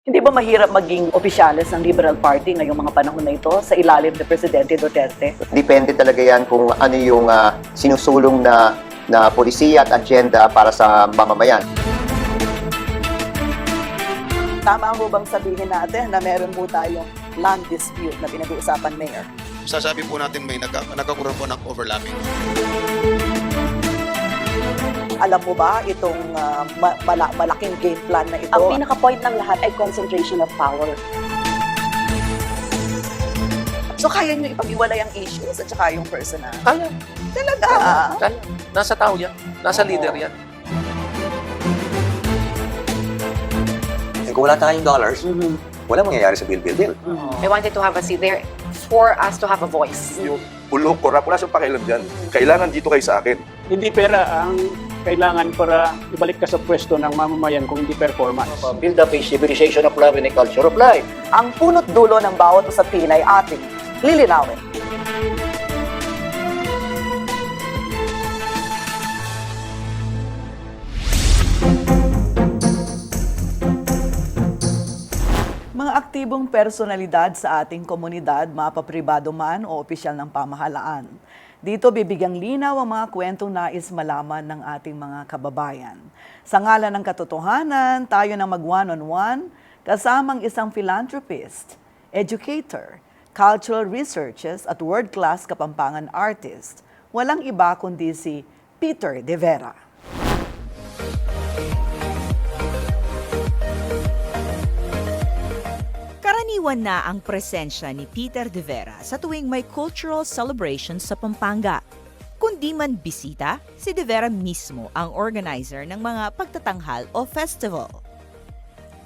Hindi ba mahirap maging opisyales ng Liberal Party ngayong mga panahon na ito sa ilalim ni Presidente Duterte? Depende talaga yan kung ano yung sinusulong na polisiya at agenda para sa mamamayan. Tama mo bang sabihin natin na meron po tayong land dispute na pinag-uusapan, Mayor? Sasabi po natin may nagkakaroon po ng overlapping. Alam mo ba itong malaking game plan na ito? Ang pinaka-point ng lahat ay concentration of power. So kaya nyo ipag-iwalay ang issues at saka yung personal? Kaya. Talaga? Kaya. Nasa tao yan. Nasa leader yan. Kung wala tayong dollars, wala mangyayari sa bill. I wanted to have a seat there for us to have a voice. Yung bulok, korap, wala siyang pakialam dyan. Kailangan dito kayo sa akin. Hindi pera ang kailangan para ibalik ka sa pwesto ng mamamayan kung hindi performance. Build up a civilization of love and a culture of life. Ang punot dulo ng bawat usapin ay ating lilinawin. Mga aktibong personalidad sa ating komunidad, mapapribado man o opisyal ng pamahalaan. Dito bibigyang linaw ang mga kwentong nais malaman ng ating mga kababayan. Sa ngalan ng katotohanan, tayo na mag one-on-one kasamang isang philanthropist, educator, cultural researchers at world-class Kapampangan artist. Walang iba kundi si Peter De Vera. Karaniwan na ang presensya ni Peter De Vera sa tuwing may cultural celebration sa Pampanga. Kundi man bisita, si De Vera mismo ang organizer ng mga pagtatanghal o festival.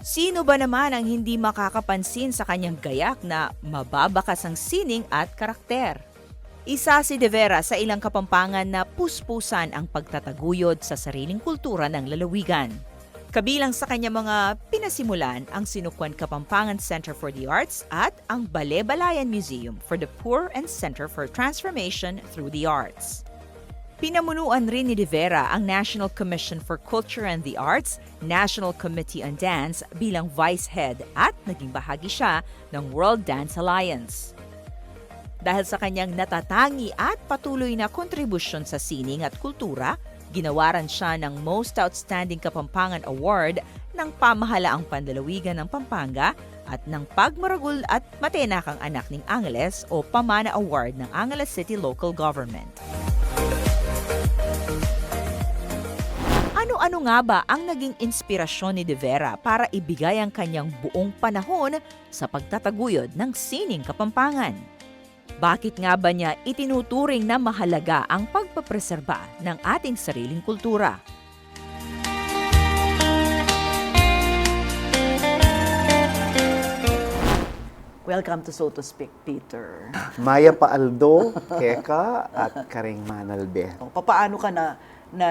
Sino ba naman ang hindi makakapansin sa kanyang gayak na mababakas ang sining at karakter? Isa si De Vera sa ilang Kapampangan na puspusan ang pagtataguyod sa sariling kultura ng lalawigan. Kabilang sa kanya mga pinasimulan ang Sinukwan Kapampangan Center for the Arts at ang Balebalayan Museum for the Poor and Center for Transformation through the Arts. Pinamunuan rin ni De Vera ang National Commission for Culture and the Arts, National Committee on Dance bilang Vice Head at naging bahagi siya ng World Dance Alliance. Dahil sa kanyang natatangi at patuloy na kontribusyon sa sining at kultura, ginawaran siya ng Most Outstanding Kapampangan Award ng Pamahalaang Panlalawigan ng Pampanga at ng Pagmaragul at Matenakang Anak ng Angeles o Pamana Award ng Angeles City Local Government. Ano-ano nga ba ang naging inspirasyon ni De Vera para ibigay ang kanyang buong panahon sa pagtataguyod ng sining Kapampangan? Bakit nga ba niya itinuturing na mahalaga ang pagpapreserba ng ating sariling kultura? Welcome to So to Speak, Peter. Maya Paaldo, Keka, at Karing Manalbe. Paano ka na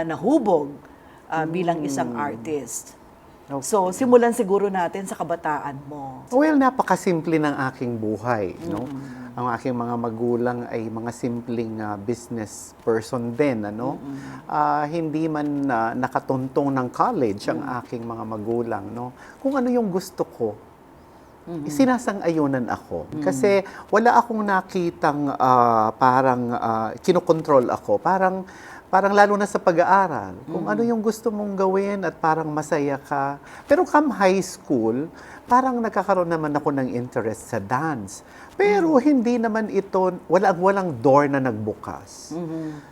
nahubog bilang isang artist? So, simulan siguro natin sa kabataan mo. Well, napakasimple ng aking buhay. No? Ang aking mga magulang ay mga simpleng business person din. Ano? Hindi man nakatuntong ng college ang aking mga magulang. No? Kung ano yung gusto ko, sinasang-ayunan ako. Kasi wala akong nakitang parang kinokontrol ako. Parang lalo na sa pag-aaral. Kung ano yung gusto mong gawin at parang masaya ka. Pero come high school, parang nagkakaroon naman ako ng interest sa dance. Pero hindi naman ito, walang door na nagbukas.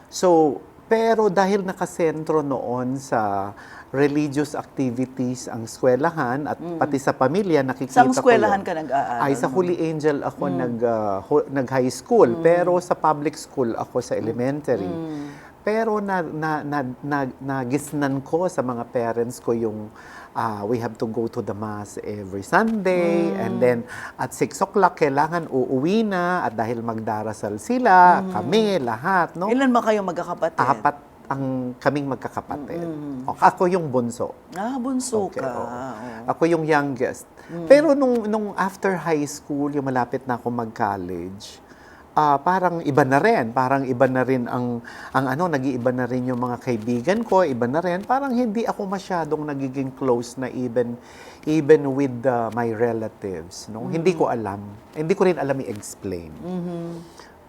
So, pero dahil nakasentro noon sa religious activities ang eskwelahan at pati sa pamilya, nakikita ko Saan eskwelahan ka nag-aaral? Ay, sa Holy Angel ako nag-high school. Pero sa public school ako sa elementary. Pero nagisnan ko sa mga parents ko yung we have to go to the mass every Sunday and then at 6 o'clock kailangan uuwi na at dahil magdarasal sila, kami, lahat. No? Ilan ba kayo magkakapatid? 4 ang kaming magkakapatid. Ako yung bunso. Bunso Okay, ka. oo. Oo. Ako yung youngest. Pero nung after high school, yung malapit na ako mag-college, parang iba na rin. Parang iba na rin ang ano, nag-iiba na rin yung mga kaibigan ko, iba na rin. Parang hindi ako masyadong nagiging close na even with my relatives. No? Hindi ko alam. Hindi ko rin alam i-explain.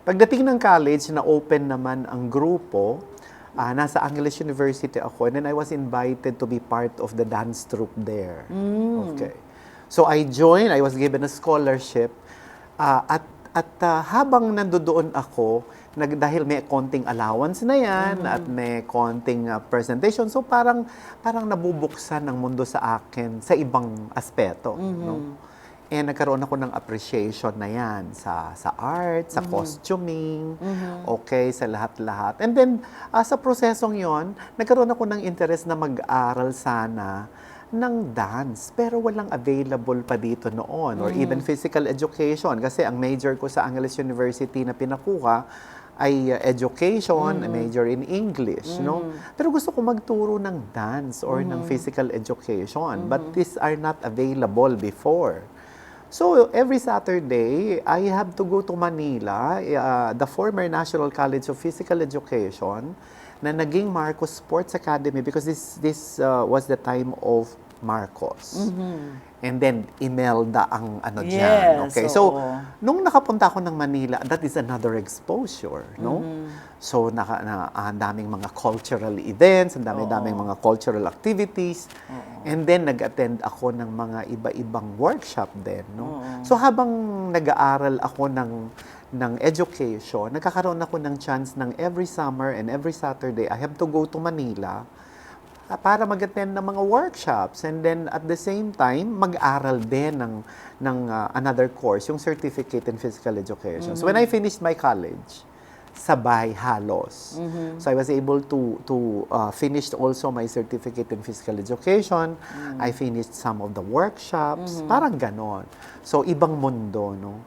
Pagdating ng college, na-open naman ang grupo. Nasa Angeles University ako, and then I was invited to be part of the dance troupe there. Okay. So I joined, I was given a scholarship, at habang nandoon ako, dahil may konting allowance na yan, at may konting presentation, so parang nabubuksan ang mundo sa akin sa ibang aspeto. No? And nagkaroon ako ng appreciation na yan sa art, sa costuming, okay, sa lahat-lahat. And then, sa prosesong yon, nagkaroon ako ng interest na mag-aral sana ng dance, pero walang available pa dito noon, or even physical education. Kasi ang major ko sa Angeles University na pinakuha ay education, a major in English, no? Pero gusto ko magturo ng dance or ng physical education, but these are not available before. So, every Saturday, I have to go to Manila, the former National College of Physical Education, na naging Marcos Sports Academy, because this was the time of Marcos. And then, Imelda ang ano dyan. Yes, Okay, so, oo. nung nakapunta ako ng Manila, that is another exposure, no? So, ang daming mga cultural events, ang daming mga cultural activities. And then, nag-attend ako ng mga iba-ibang workshop din, no? So, habang nag-aaral ako ng education, nagkakaroon ako ng chance ng every summer and every Saturday, I have to go to Manila para mag-attend ng mga workshops, and then at the same time mag-aral din ng another course, yung certificate in physical education. So when I finished my college, sabay halos. So I was able to finish also my certificate in physical education. I finished some of the workshops, parang ganon. So ibang mundo, no?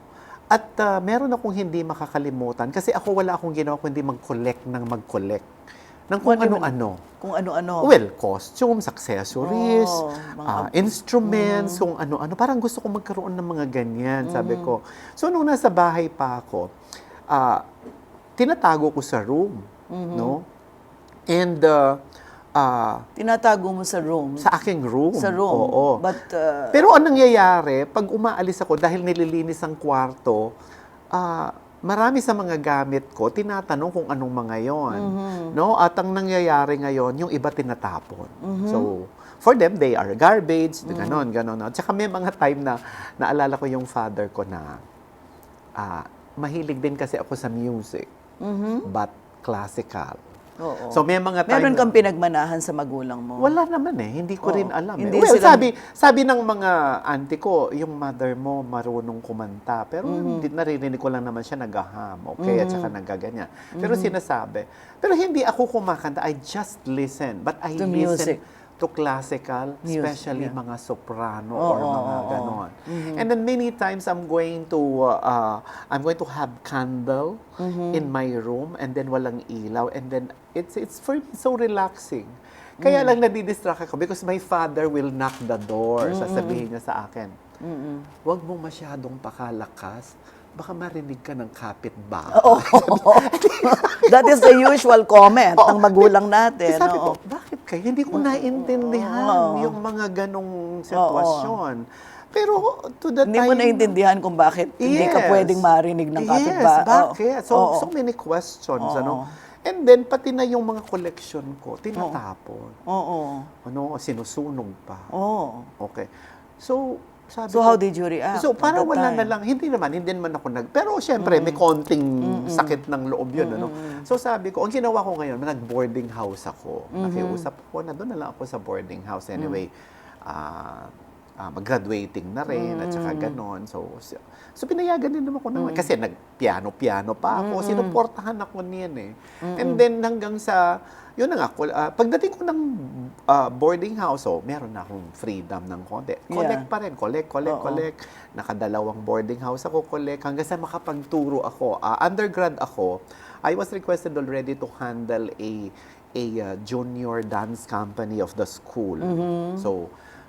At meron akong hindi makakalimutan kasi wala akong ginawa kundi mag-collect ng kung ano-ano. Kung ano-ano. Well, costumes, accessories, mga instruments, kung ano-ano. Parang gusto ko magkaroon ng mga ganyan, sabi ko. So, nung nasa bahay pa ako, tinatago ko sa room, no? And, Tinatago mo sa room. sa aking room. Sa room. Oo. But, Pero ang nangyayari, pag umaalis ako, dahil nililinis ang kwarto, marami sa mga gamit ko, tinatanong kung anong mga yon. No? At ang nangyayari ngayon, yung iba tinatapon. So, for them, they are garbage, ganon. At saka may mga time na naalala ko yung father ko na mahilig din kasi ako sa music, but classical. oo. So, may mga time Meron kang pinagmanahan sa magulang mo? wala naman hindi ko rin alam. Hindi Well, sila- sabi ng mga auntie ko, yung mother mo marunong kumanta. Pero naririnig ko lang naman siya nag-aham, okay, at saka nagaganyan. Pero sinasabi. Pero hindi ako kumakanta, I just listen. But I To listen music. to classical, Music, especially yeah. mga soprano Oo, or mga oo. ganon. And then many times I'm going to have candle in my room, and then walang ilaw, and then it's for me so relaxing. Kaya lang nadidistract ako because my father will knock the door. Sasabihin niya sa akin, "Huwag mo masyadong pakalakas, baka marinig ka ng kapitbahay." That is the usual comment ng magulang natin. Sabi oo. ko, bakit kayo? Hindi ko naintindihan yung mga ganong sitwasyon. Pero to the Hindi time... mo naintindihan kung bakit hindi ka Yes. pwedeng marinig ng Yes, kapitbahay. bakit? Oo. So many questions, Oo. ano? And then, pati na yung mga collection ko, tinatapon. Oo. Ano, sinusunog pa. Oo. Okay. So, sabi So ko, how did you react So, at parang that wala time? na lang. Hindi naman ako Pero, syempre, may konting sakit ng loob yun, ano? So, sabi ko, ang ginawa ko ngayon, nag-boarding house ako. Nakiusap ako na doon na lang ako sa boarding house. Anyway, mag-graduating na rin, at saka ganon. So pinayagan din naman ako naman. Kasi nag-piano-piano pa ako. Sinuportahan ako niyan eh. And then hanggang sa, yun na nga, pagdating ko ng boarding house, meron na akong freedom ng konti. Collect pa rin. Collect. Nakadalawang boarding house ako, collect. Hanggang sa makapagturo ako. Undergrad ako, I was requested already to handle a junior dance company of the school.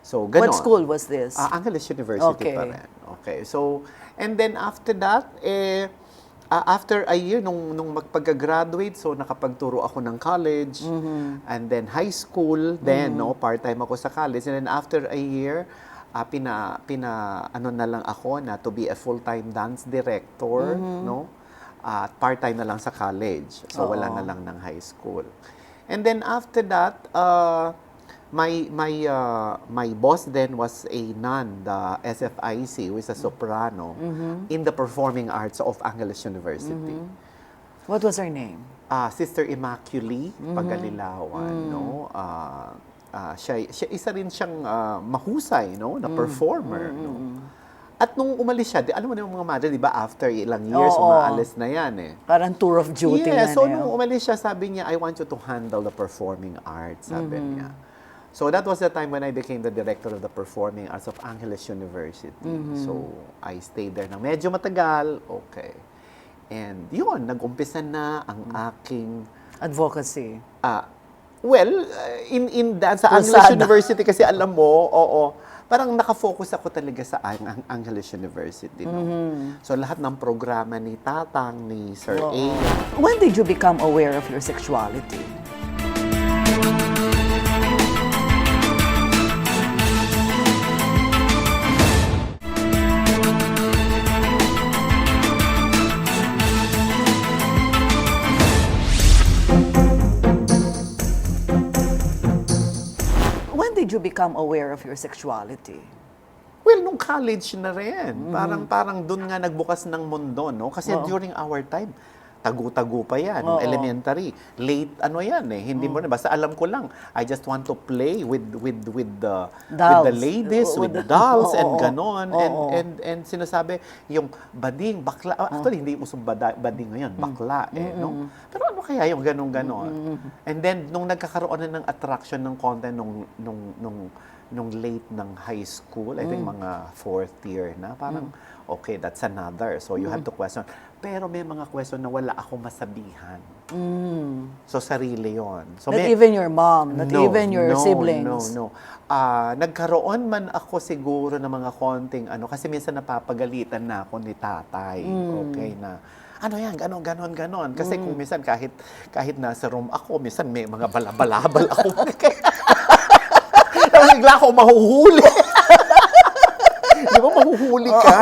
So ganon. What school was this? Angeles University Okay. pa rin. Okay. So, and then after that, After a year, nung magpag-graduate, so nakapagturo ako ng college, and then high school, then, no, part-time ako sa college. And then after a year, ano na lang ako na to be a full-time dance director, no? At part-time na lang sa college. So, wala na lang ng high school. And then after that, my boss then was a nun, the SFIC, who is a soprano, in the performing arts of Angeles University. What was her name? Sister Immaculée Pagalilawan, no? Siya isa rin siyang mahusay, no, na performer, no. At nung umalis siya, alam mo na yung mga madre, di ba, after ilang years, umaalis na yan eh. Parang tour of duty Yeah, na so niya. nung umalis siya, sabi niya, I want you to handle the performing arts, sabi niya. So that was the time when I became the director of the performing arts of Angeles University. So I stayed there na medyo matagal, okay. And yun, nag-umpisa na ang aking Advocacy. in that, sa Angeles Cruzada. University kasi alam mo, parang nakafocus ako talaga sa Angeles University. No? So lahat ng programa ni Tatang, ni Sir A. When did you become aware of your sexuality? When did you become aware of your sexuality? Well, nung college na rin. Parang doon nga nagbukas ng mundo, no? Kasi during our time, tagu-tagu pa yan, nung elementary. Late, ano yan eh. Hindi mo na, basta alam ko lang, I just want to play with the ladies, with the dolls, and ganon. And sinasabi, yung bading, bakla. Actually, hindi usong bading ngayon, bakla eh, no? Pero ano kaya yung ganon-ganon? And then, nung nagkakaroon na ng attraction ng content nung late ng high school, I think mga 4th year na, parang, okay, that's another. So, you have to question. Pero may mga question na wala akong masabihan. So, sarili yon. So, Not even your mom, not even your no, siblings. No. Nagkaroon man ako siguro ng mga konting kasi minsan napapagalitan na ako ni tatay. Okay, na ano yan, ganon. Kasi kung minsan kahit nasa room ako, minsan may mga balabalabal ako. Tapos bigla ako mahuhuli. Di ba, mahuhuli ka?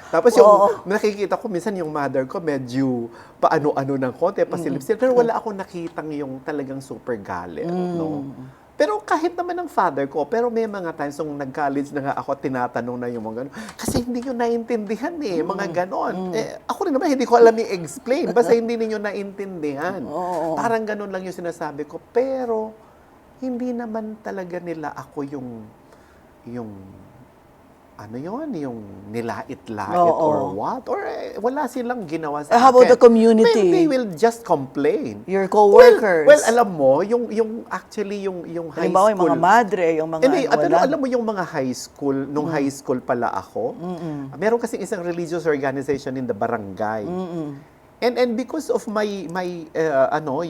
Tapos yung nakikita ko, minsan yung mother ko medyo paano-ano ng konti, pasilip-silip. Pero wala akong nakitang yung talagang super galit. No? Pero kahit naman ng father ko, pero may mga times nung nag-college na nga ako, tinatanong na yung mga gano'n. Kasi hindi nyo naintindihan eh, mga gano'n. Ako rin naman, hindi ko alam i-explain. Basta hindi ninyo naintindihan. Parang gano'n lang yung sinasabi ko. Pero, hindi naman talaga nila ako yung yung nilait-lait or what? Or wala silang ginawa sa How about akin. the community? They will just complain. Your co-workers? Well, alam mo, yung actually yung high Halimbawa, school. yung mga madre, yung mga Hindi, pero wala. alam mo yung mga high school, nung high school pala ako, meron kasi isang religious organization in the barangay. And because of my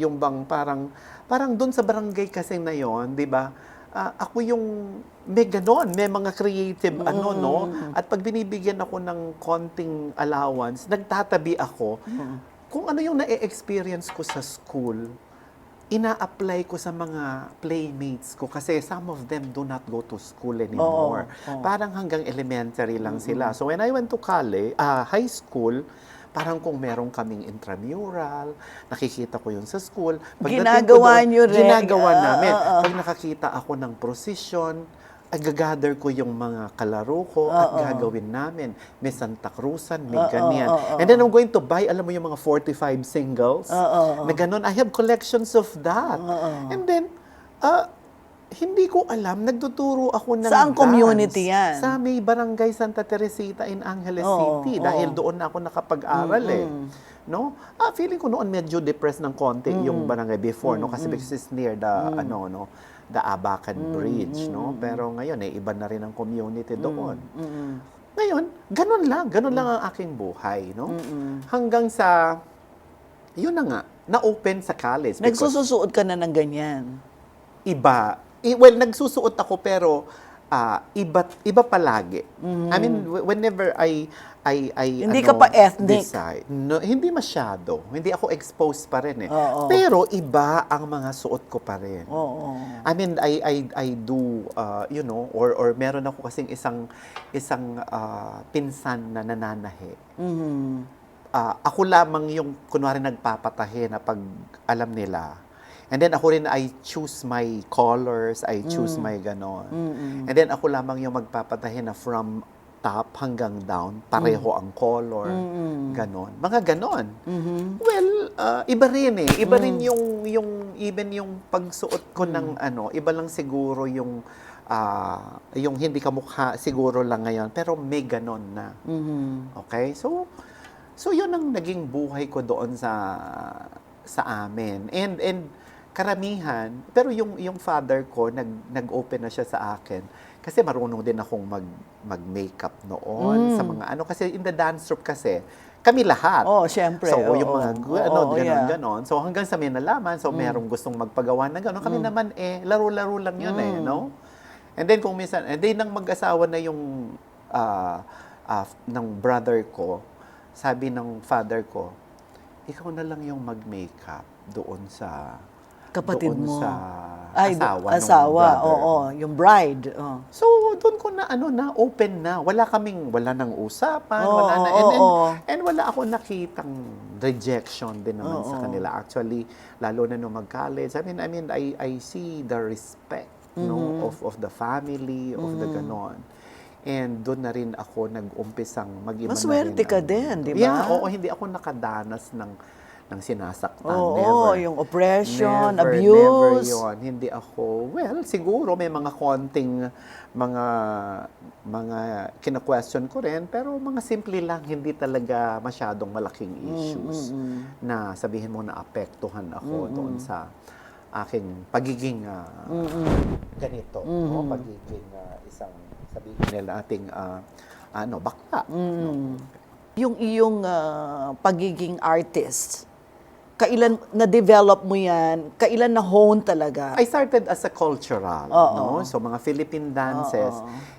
yung bang parang doon sa barangay kasi na yon, 'di ba? Ako yung may ganon, may mga creative no? At pag binibigyan ako ng konting allowance, nagtatabi ako. Kung ano yung na-experience ko sa school, ina-apply ko sa mga playmates ko kasi some of them do not go to school anymore. Parang hanggang elementary lang sila. So when I went to high school, parang kung meron kaming intramural, nakikita ko yun sa school. Ginagawa nyo rin. Ginagawa namin. Pag nakakita ako ng procession, gather ko yung mga kalaro ko at gagawin namin. May Santa Cruzan, may ganyan. And then I'm going to buy, alam mo yung mga 45 singles? Na ganun. I have collections of that. And then, hindi ko alam, nagtuturo ako ng Saang dance. community yan? Sa may barangay Santa Teresita in Angeles City. Dahil doon na ako nakapag-aral No? Feeling ko noon medyo depressed ng konti yung barangay before, no? Kasi because it's near the, the Abacan Bridge, no? Pero ngayon, iba na rin ang community doon. Ngayon, ganun lang ang aking buhay, no? Hanggang sa, yun na nga, na-open sa college. Nagsususuot ka na ng ganyan. Iba. Well, nagsusuot ako pero iba palagi. I mean, whenever I Hindi ka pa ethnic. decide. No, hindi masyado. Hindi ako exposed pa rin eh. Oo. Pero iba ang mga suot ko pa rin. Oo. I mean, I do, you know, or meron ako kasing isang pinsan na nananahi. Ako lamang yung kunwari nagpapatahe na pag alam nila. And then ako rin, I choose my colors, I choose my ganon. And then ako lamang yung magpapatahe na from top hanggang down, pareho ang color, ganon. Mga ganon. Well, iba rin eh. Iba rin yung even yung pagsuot ko ng iba lang siguro yung hindi kamukha siguro lang ngayon, pero may ganon na. Okay? So yun ang naging buhay ko doon sa amin. And karamihan, pero yung father ko nag-open na siya sa akin kasi marunong din akong mag-makeup noon sa mga kasi in the dance troupe kasi kami lahat. Oh, syempre. So, Oo, yung mga yeah. ganon. So, hanggang sa may nalaman, so merong gustong magpagawa ng ganon. Kami naman laro-laro lang yun no? And then kung minsan, nang mag-asawa na yung ng brother ko, sabi ng father ko, ikaw na lang yung mag-makeup doon sa Kapatid doon mo. sa asawa ng asawa, brother. oo. Yung bride. Oh. So, doon ko na, open na. Wala nang usapan, Oo, wala na. oo. And wala ako nakitang rejection din naman sa kanila. Actually, lalo na nung mag-college, I mean, I see the respect, of the family, of the ganon. And doon na rin ako nag-umpisang mag-iba na rin. Maswerte ka din, di ba? Yeah, oo, hindi ako nakadanas ng sinasaktan. Oo, Never. yung oppression, Never abuse. yun. Hindi ako, well, siguro may mga konting mga kina-question ko rin, pero mga simple lang, hindi talaga masyadong malaking issues na sabihin mo na apektuhan ako doon sa aking pagiging ganito, no? Pagiging isang sabihin nila ating bakla. No? Yung iyong pagiging artist, kailan na-develop mo yan? Kailan na-hone talaga? I started as a cultural, no? So mga Philippine dances.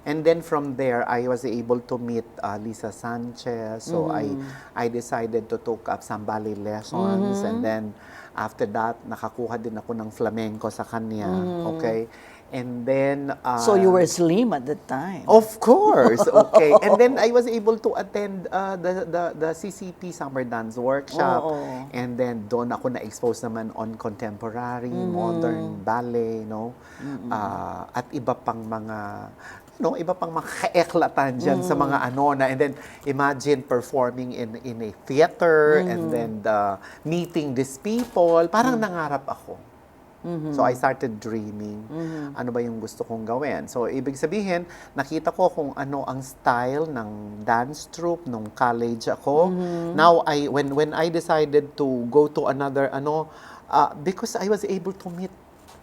And then from there, I was able to meet Lisa Sanchez. So I decided to take up some ballet lessons. And then after that, nakakuha din ako ng flamenco sa kanya. Okay? And then So you were slim at that time. of course, okay. And then I was able to attend the CCP Summer Dance Workshop. Oo. And then doon ako na-expose naman on contemporary, modern ballet, no? At iba pang mga kaeklatan dyan sa mga na. And then imagine performing in a theater and then meeting these people. Parang nangarap ako. So I started dreaming, ano ba yung gusto kong gawin. So ibig sabihin, nakita ko kung ano ang style ng dance troupe nung college ako. Now, when I decided to go to another, because I was able to meet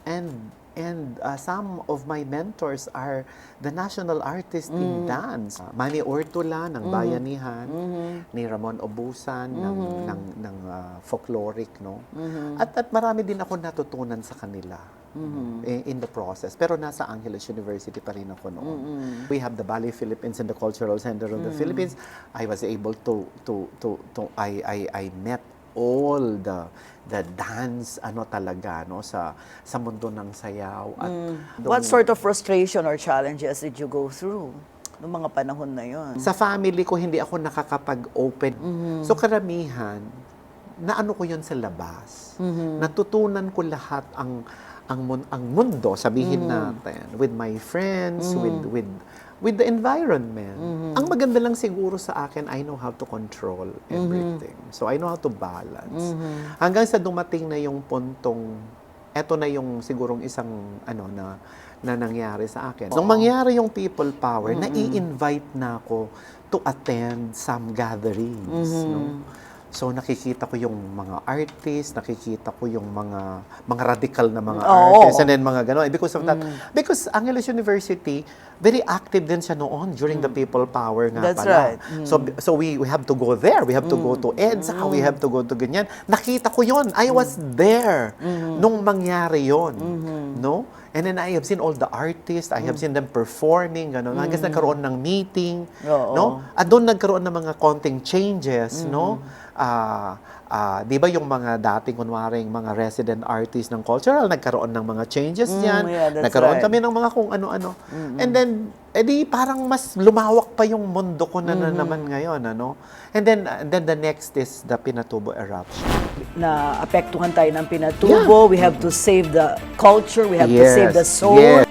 and some of my mentors are the national artists in dance. Manny Ortula ng Bayanihan, ni Ramon Obusan ng folkloric, no? At marami din ako natutunan sa kanila in the process. Pero nasa Angeles University pa rin ako noon. We have the Ballet Philippines and the Cultural Center of the Philippines. I was able I met all the dance talaga sa mundo ng sayaw at What sort of frustration or challenges did you go through noong mga panahon na yon? sa family ko hindi ako nakakapag-open. So karamihan naano ko 'yon sa labas. Natutunan ko lahat ang mundo, sabihin natin, with my friends, with the environment. Ang maganda lang siguro sa akin, I know how to control everything. So I know how to balance. Hanggang sa dumating na yung puntong, eto na yung sigurong isang na nangyari sa akin. Nung mangyari yung people power, nai-invite na ako to attend some gatherings. No? So nakikita ko yung mga artists, nakikita ko yung mga radical na mga artists, and then mga gano'n. Because of that, because Angeles University, very active din siya noon during the people power nga That's pala. right. So we have to go there. We have to go to EDSA. We have to go to ganyan. Nakita ko yon. I was there nung mangyari yon. No? And then I have seen all the artists, I have seen them performing, gano'n. Hanggang nagkaroon ng meeting, Oo. no? At doon nagkaroon ng mga konting changes, no? Di ba yung mga dating kunwaring mga resident artists ng cultural, nagkaroon ng mga changes yan. yeah, that's Nagkaroon right. kami ng mga kung ano-ano. And then, edi parang mas lumawak pa yung mundo ko na naman ngayon, ano? And then the next is the Pinatubo eruption. Na apektuhan tayo ng Pinatubo, we have to save the culture, we have to save the soul. Yes.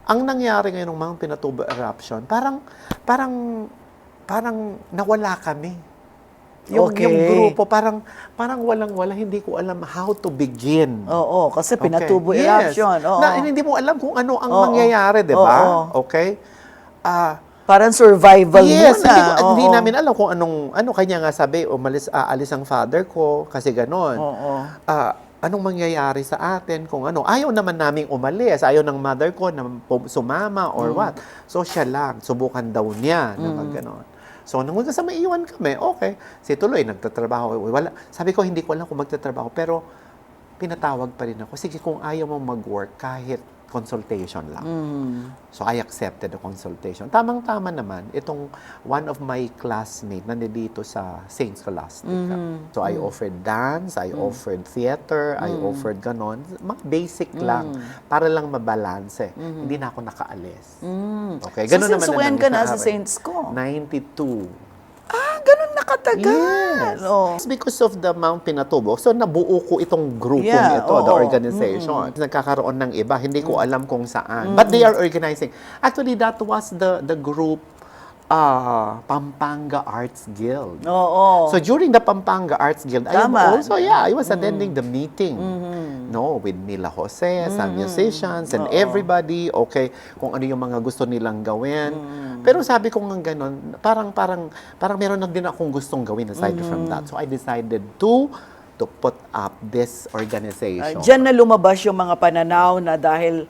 Ang nangyari ngayon ng mga Pinatubo eruption, parang nawala kami. Yung Okay. grupo, parang walang-wala, hindi ko alam how to begin. Oo, kasi Okay. Pinatubo Yes. eruption. Oo. Na hindi mo alam kung ano ang Oo. mangyayari, di ba? Oo. Okay? Parang survival Yes, muna. hindi Oo. namin alam kung ano kanya nga sabi, alis ang father ko, kasi ganon. Oo. Anong mangyayari sa atin kung ano. Ayaw naman naming umalis. Ayaw ng mother ko na sumama or what. So, siya lang. Subukan daw niya na mag-ganon. So, nung sa maiwan kami, okay. Si Tuloy, nagtatrabaho. Wala. Sabi ko, hindi ko alam kung magtatrabaho. Pero, pinatawag pa rin ako. Sige, kung ayaw mo mag-work, kahit consultation lang. So, I accepted the consultation. Tamang-tama naman, itong one of my classmates nandito sa St. Scholastica. So, I offered dance, I offered theater, I offered ganon. Mga basic lang, para lang mabalanse. Hindi na ako nakaalis. Okay, So, ganon since naman when ka na sa nangyari. Saints ko? 92. Ganun nakatagal. Yes. Oh. It's because of the Mount Pinatubo. So, nabuo ko itong grupong Yeah, ito, the oo. organization. Nagkakaroon ng iba, hindi ko alam kung saan. But they are organizing. Actually, that was the group Pampanga Arts Guild. Oo. So, during the Pampanga Arts Guild, Tama. I was attending the meeting. No, with Mila Jose, some musicians, and everybody, okay, kung ano yung mga gusto nilang gawin. Pero sabi ko nga ganun, parang meron na din akong gustong gawin aside from that. So, I decided to put up this organization. Diyan na lumabas yung mga pananaw na dahil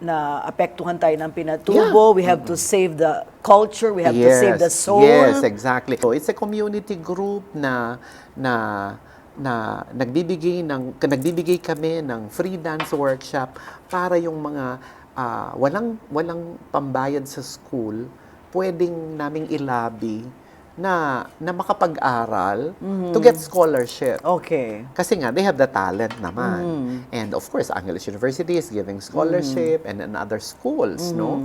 na apektuhan tayo ng Pinatubo, we have to save the culture, we have to save the soul. Yes, exactly. So, it's a community group na nagbibigay kami ng free dance workshop para yung mga walang pambayad sa school, pwedeng naming ilabi na makapag-aral to get scholarship. Okay. Kasi nga, they have the talent naman. And of course, Angeles University is giving scholarship and other schools, no?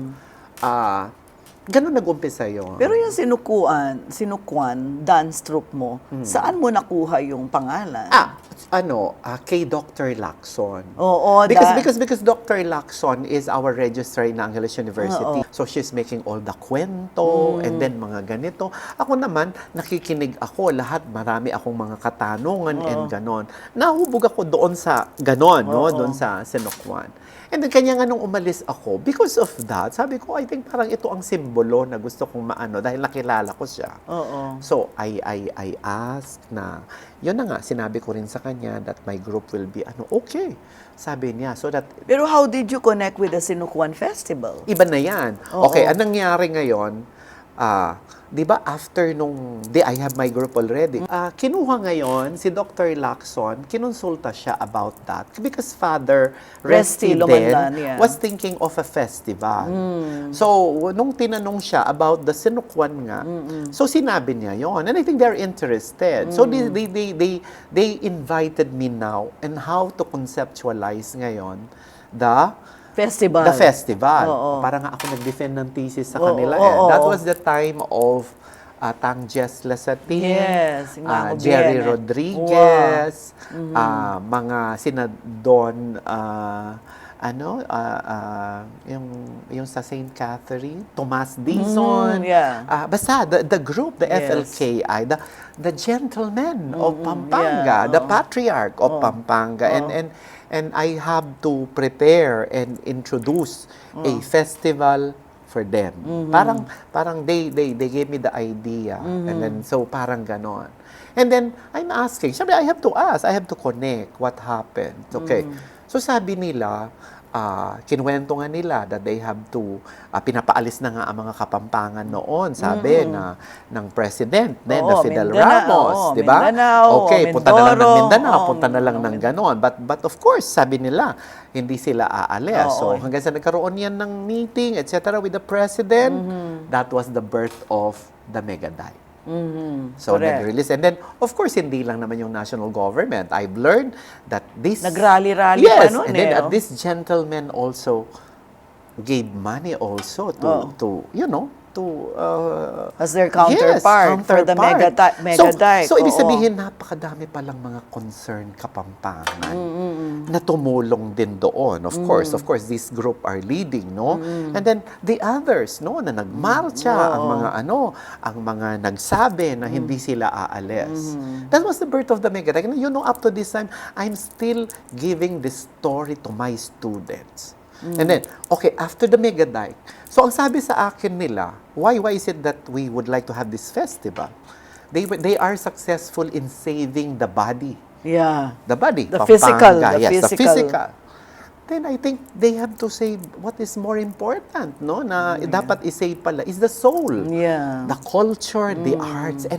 Ganun nag-umpisa yun. Pero yung sinukuan, dance troupe mo, saan mo nakuha yung pangalan? Kay Dr. Lacson. Oo, Because Dr. Lacson is our registrar in Angeles University. Oo. So she's making all the kwento and then mga ganito. Ako naman, nakikinig ako lahat. Marami akong mga katanungan and ganon. Nahubog ako doon sa ganon, no? Doon sa Sinukwan. And then kanya nga nung umalis ako, because of that, sabi ko, I think parang ito ang simbolo na gusto kong maano dahil nakilala ko siya. Oo. So, I asked na, yun na nga, sinabi ko rin sa kanya that my group will be, okay. Sabi niya, so that, Pero how did you connect with the Sinukuan Festival? iba na yan. Oo. Okay, anong nangyari ngayon, di ba after I have my group already, kinuha ngayon si Dr. Lacson, kinonsulta siya about that. Because Father Resty Resty Lumandan, then yeah. was thinking of a festival. So, nung tinanong siya about the Sinukwan nga, so sinabi niya yon, and I think they're interested. So, they invited me now and how to conceptualize ngayon the Festival. festival. Oo. Parang nga ako nag-defend ng thesis sa Oo, kanila. oo, That oo. was the time of Tang Jess Lasatin, Yes, yung mga Jerry Gobyerno. Rodriguez, mga sina Don, yung sa St. Catherine, Tomas Dizon. yeah. Basta, the group, the Yes. FLKI, the gentleman of Pampanga, yeah, the oo. patriarch of Pampanga. And I have to prepare and introduce a festival for them. Parang they gave me the idea. And then, so parang ganon. And then, I'm asking, sabi, I have to ask, I have to connect what happened. Okay. So sabi nila, kinuwento nga nila that they have to, pinapaalis na nga ang mga Kapampangan noon, sabi ng president, then Oo, Fidel Mindanao, Ramos, oo, di ba? Mindanao, Okay, punta na lang ng Mindoro, Mindanao, oo, punta na lang ng ganon. But of course, sabi nila, hindi sila aalis. So Oo. hanggang sa nagkaroon yan ng meeting, etc. with the president, that was the birth of the Mega Dive. So, Correct. nag-release. And then, of course, hindi lang naman yung national government. I've learned that this... Nagrally-rally yes, pa nun and then eh. this gentleman also gave money also to you know, to... As their counterpart for the mega dike. So, ibig Oo. sabihin, napakadami palang mga concerned Kapampangan na tumulong din doon. Of course, this group are leading, no? And then, the others, no, na nagmarcha, ang mga nagsabi na hindi sila aalis. That was the birth of the mega dike. You know, up to this time, I'm still giving this story to my students. And then, okay, after the Mega Dike, so ang sabi sa akin nila, why is it that we would like to have this festival? They are successful in saving the body. Yeah. The body. The Pampanga, physical, the yes, the physical. physical. Then I think they have to say what is more important, no? Na dapat i-save pala is the soul. Yeah. The culture, the arts,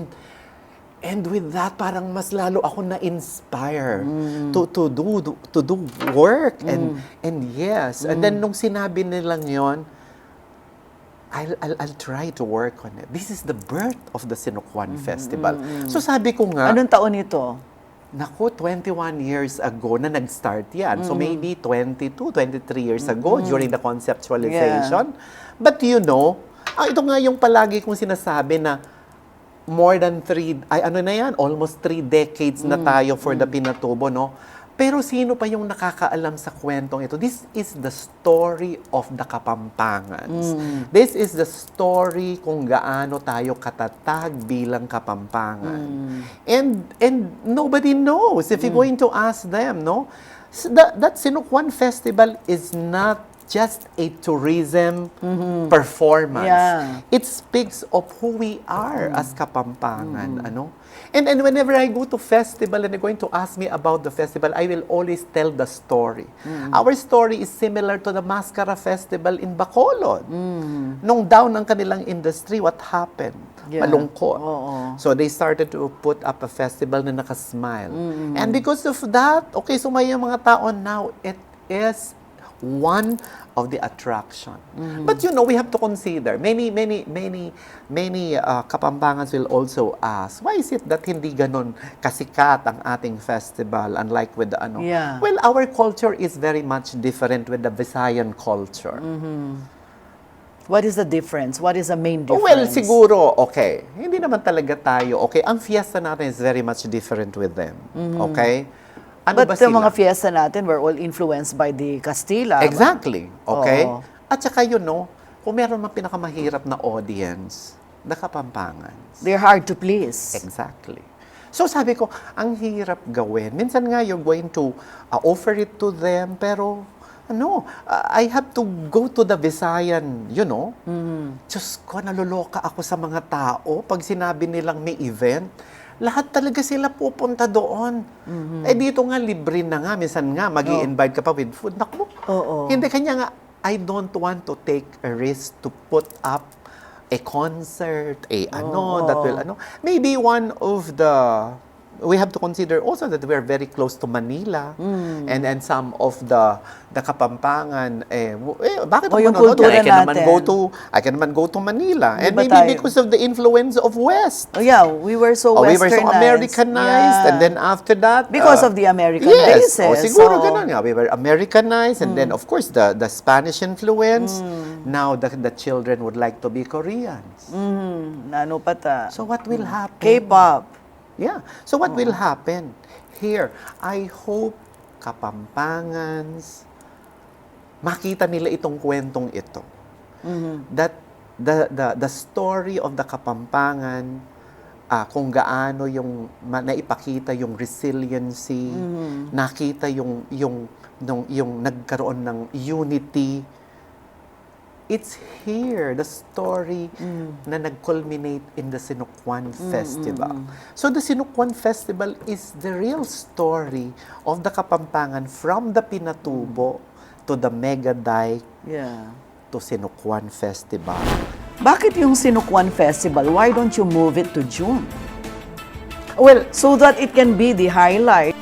and with that, parang mas lalo ako na-inspire to do work and yes. And then nung sinabi nilang yon, I'll try to work on it. This is the birth of the Sinukwan Festival. So sabi ko nga, Anong taon ito? naku, 21 years ago na nag-start yan. So maybe 22, 23 years ago during the conceptualization. But you know, ito nga yung palagi kong sinasabi na more than almost 3 decades na tayo for the Pinatubo, no? Pero sino pa yung nakakaalam sa kwentong ito? This is the story of the Kapampangans. This is the story kung gaano tayo katatag bilang Kapampangan. And nobody knows if you're going to ask them, no? That Sinukwan Festival is not just a tourism performance. Yeah. It speaks of who we are as Kapampangan, ano? And whenever I go to festival and they're going to ask me about the festival, I will always tell the story. Our story is similar to the Mascara Festival in Bacolod. Nung down ang kanilang industry, what happened? Yeah. Malungkot. Oo. So they started to put up a festival na nakasmile. And because of that, okay, so may mga tao now, it is one of the attraction. But you know, we have to consider, many Kapampangans will also ask, why is it that hindi ganon kasikat ang ating festival unlike with the ano? Yeah. Well, our culture is very much different with the Visayan culture. What is the difference? What is the main difference? Well, siguro, okay. Hindi naman talaga tayo, okay. Ang fiesta natin is very much different with them. Okay? Ano But ba the sila? mga fiesta natin were all influenced by the Castilla. Exactly. Okay? Oo. At saka you know, kung meron mang pinakamahirap na audience, the Kapampangans. They're hard to please. Exactly. So sabi ko, ang hirap gawin. Minsan nga you're going to offer it to them, pero I have to go to the Visayan, you know. Diyos ko, naluloka ako sa mga tao pag sinabi nilang may event. Lahat talaga sila pupunta doon. Eh dito nga, libre na nga. Minsan nga, mag-i-invite ka pa with food. Naku, hindi kanya nga, I don't want to take a risk to put up a concert, that will, Maybe one of the, we have to consider also that we are very close to Manila and some of the Kapampangan, bakit yung manonood kultura yan? natin. I can naman go to Manila. Di And ba maybe tayo? because of the influence of West. Oh yeah, we were so We westernized. were so Americanized, Yeah. and then after that... Because of the American yes, bases. siguro So, ganun nga. We were Americanized, and then of course the Spanish influence. Now the children would like to be Koreans. Ano pa ta? So what will happen? K-pop. Yeah. So what will happen? Here, I hope Kapampangans, makita nila itong kwentong ito. That the story of the Kapampangan, kung gaano yung naipakita yung resiliency, nakita yung nagkaroon ng unity, it's here, the story na nag-culminate in the Sinukwan Festival. So the Sinukwan Festival is the real story of the Kapampangan from the Pinatubo to the Mega Dike Yeah. to Sinukwan Festival. Bakit yung Sinukwan Festival? Why don't you move it to June? Well, So that it can be the highlight.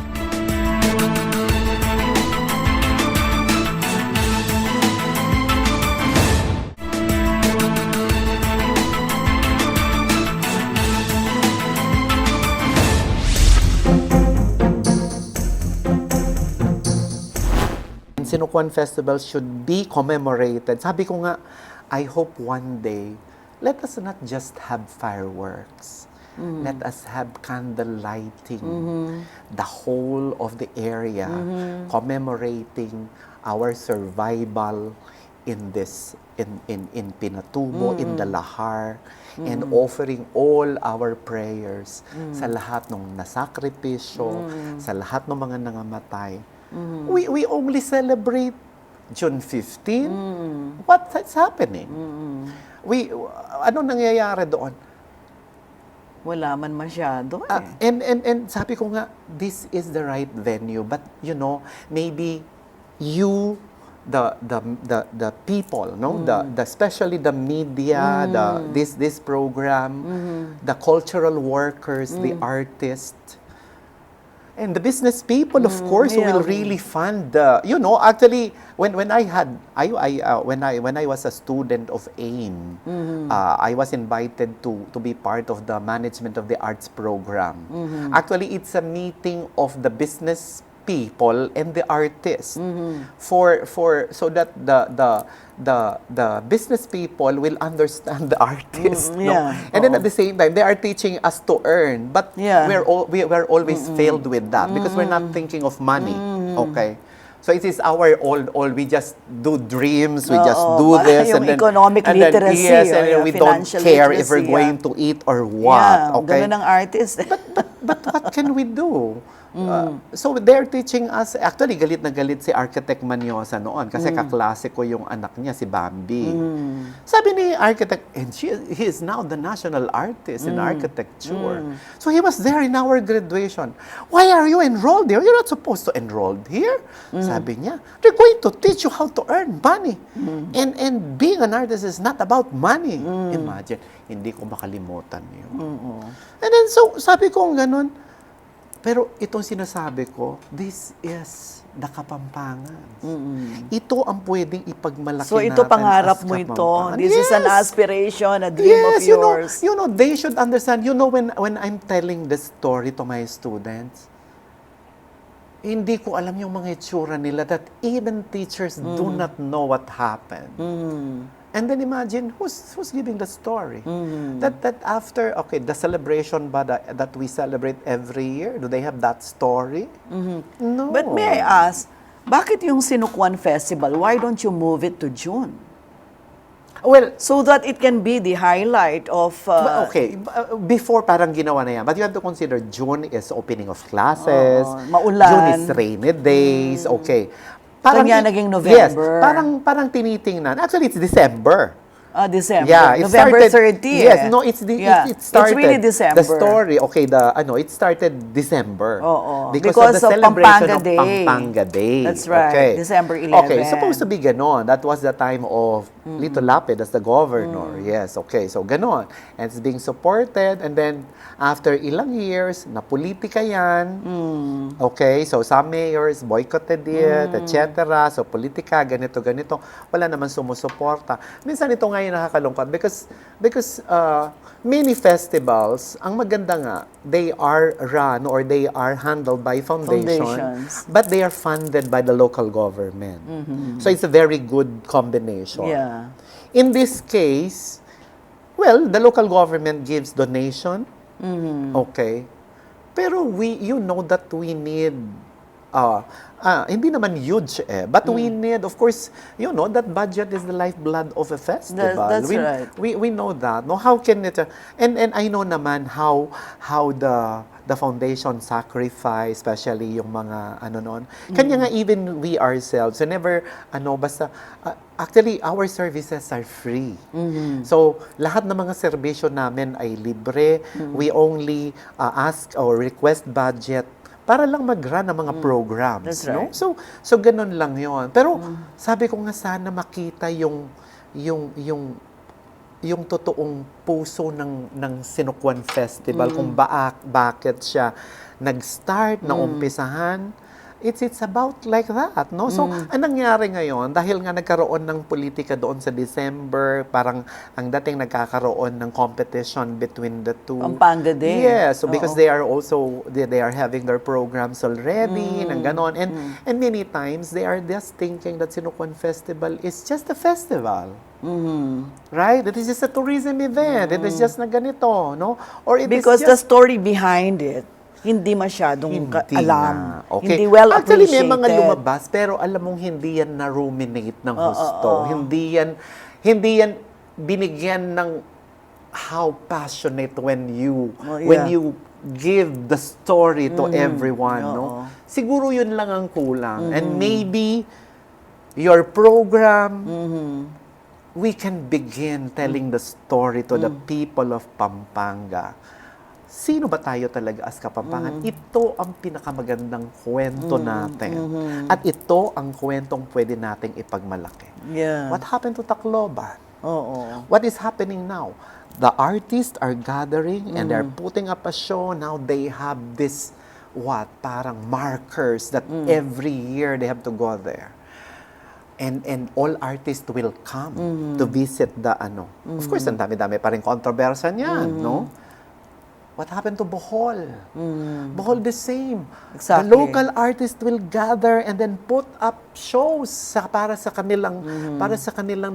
Sinukwan Festival should be commemorated. Sabi ko nga, I hope one day, let us not just have fireworks. Let us have candle lighting. The whole of the area commemorating our survival in this, in Pinatubo, in the Lahar, and offering all our prayers sa lahat ng nasakripisyo, sa lahat ng mga nangamatay. We only celebrate June 15. What's happening? Ano nangyayari doon? Wala man masyado eh. And sabi ko nga, this is the right venue. But you know, maybe you, the people, no, the especially the media, this program, the cultural workers, the artists, and the business people, of course, who will really fund the, you know, actually, when I was a student of AIM, I was invited to be part of the management of the arts program. Actually, it's a meeting of the business people and the artists so that the business people will understand the artist, no? And then at the same time they are teaching us to earn, but we're always failed with that because we're not thinking of money. Okay, so it is our all we just do dreams, we just do this, yung and then economic and then, literacy, yes, and or then we don't financial care if we're literacy, going to eat or what. Okay, Ganun ang artist. but what can we do? So they're teaching us, actually galit na galit si Architect Manyosa noon kasi kaklase ko yung anak niya, si Bambi. Sabi ni Architect, and he is now the national artist in architecture. So he was there in our graduation. Why are you enrolled here? You're not supposed to enroll here. Sabi niya, they're going to teach you how to earn money. And being an artist is not about money. Imagine, hindi ko makalimutan yun. And then so sabi ko ganun, pero itong sinasabi ko, this is the Kapampangan. Ito ang pwedeng ipagmalaki So ito natin pangarap as mo ito. Kapampangan. This is an aspiration, a dream of yours. You know, they should understand. You know, when I'm telling the story to my students, hindi ko alam yung mga itsura nila that even teachers do not know what happened. And then imagine who's giving the story. That after the celebration that we celebrate every year, do they have that story? No. But may I ask, bakit yung Sinukwan Festival, why don't you move it to June? Well, So that it can be the highlight of... before parang ginawa na yan. But you have to consider June is opening of classes. maulan. June is rainy days. Okay. Kanya naging November. Yes, parang tinitingnan. Actually, it's December. December. Yeah, it November started, 30. Yes, no, it started. It's really December. The story, it started December. Because of the of celebration Pampanga of Day. Pampanga Day. That's right, Okay. December 11. Okay, supposed to be ganon. That was the time of Lito Lapid as the governor. Yes, okay, so ganon. And it's being supported, and then after ilang years, napolitika yan. Okay, so some mayors boycotted it, etc. So politika, ganito. Wala naman sumusuporta. Minsan ito nga yung nakakalungkot because many festivals, ang maganda nga, they are run or they are handled by foundations, but they are funded by the local government. So it's a very good combination. Yeah. In this case, well, the local government gives donation. Okay. Pero you know that we need hindi naman huge but we need, of course, that budget is the lifeblood of a festival. That's right. We know that. No, how can it? And I know naman how the foundation sacrifice, especially yung mga Kanya nga even we ourselves, whenever basta actually our services are free. So lahat ng mga serbisyo namin ay libre. We only ask or request budget para lang mag-run ng mga programs. That's right. No? So ganun lang yon. Pero sabi ko nga sana makita yung totoong puso ng Sinukwan Festival, kung bakit siya nag-start, na umpisahan. It's about like that, no? So, ang nangyari ngayon, dahil nga nagkaroon ng politika doon sa December, parang ang dating nagkakaroon ng competition between the two. Pampanga din. Yes, so because Oo. they are also, they are having their programs already, ng ganon. And many times, they are just thinking that Sinukwan Festival is just a festival. Right? It is just a tourism event. It is just na ganito, no? Or it Because is the just story behind it, hindi masyadong alam. na. Okay. Hindi well Actually, appreciated. may mga lumabas, pero alam mong hindi yan na-ruminate ng husto. Hindi yan binigyan ng how passionate when you give the story to everyone, no? Siguro yun lang ang kulang. And maybe your program, we can begin telling the story to the people of Pampanga. Sino ba tayo talaga as Kapampangan? Ito ang pinakamagandang kwento natin. At ito ang kwentong pwede nating ipagmalaki. Yeah. What happened to Tacloban? Oo. What is happening now? The artists are gathering and they're putting up a show. Now they have this, parang markers that every year they have to go there. And all artists will come to visit the Of course, ang dami-dami pa rin kontrobersya niyan, no? What happened to Bohol? Bohol the same. Exactly. The local artists will gather and then put up shows para sa kanilang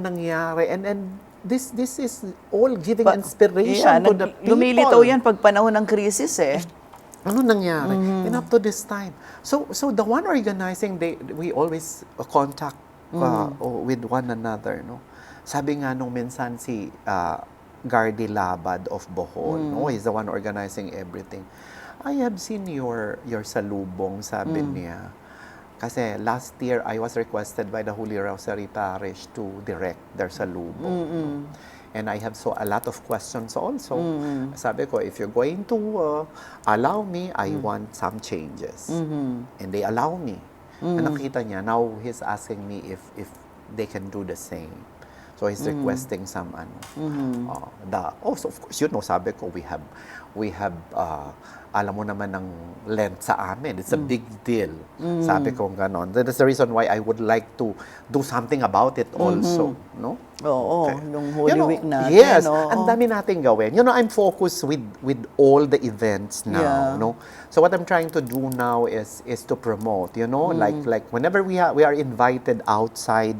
nangyari. And this is all giving inspiration to the people. Lumilitaw yan pag panahon ng krisis Ano nangyari? And up to this time. So the one organizing, we always contact with one another, no? Sabi nga nung minsan si Gardy Labad of Bohol, no? He's the one organizing everything. I have seen your salubong, sabi niya. Kasi last year, I was requested by the Holy Rosary Parish to direct their salubong. And I have a lot of questions also. Sabi ko, if you're going to allow me, I want some changes. And they allow me. And nakita niya, now he's asking me if they can do the same. So he's requesting some so of course, sabi ko, we have alam mo naman ng length sa amin. It's a big deal. Sabi ko ganon. That's the reason why I would like to do something about it also, no? Oo, nung Holy Week natin. Yes, oo. ang dami nating gawin. I'm focused with all the events now, no? So what I'm trying to do now is to promote, like whenever we are invited outside,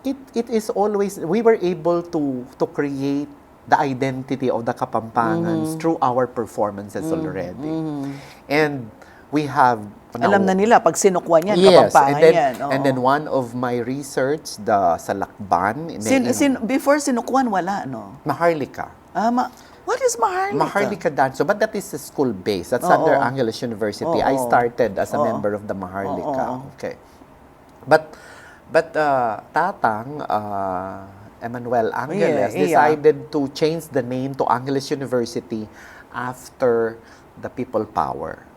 it is always, we were able to create the identity of the Kapampangans through our performances already. And we have Alam na nila, pag sinukwan yan, yes, Kapampangan yan. Oo. and then one of my research, sa Lakban, Before sinukwan, wala, no? Maharlika. What is Maharlika? Maharlika dance. But that is school-based. That's under Angeles University. I started as a member of the Maharlika. Okay. But Tatang, Emmanuel Angeles, decided to change the name to Angeles University after the People Power.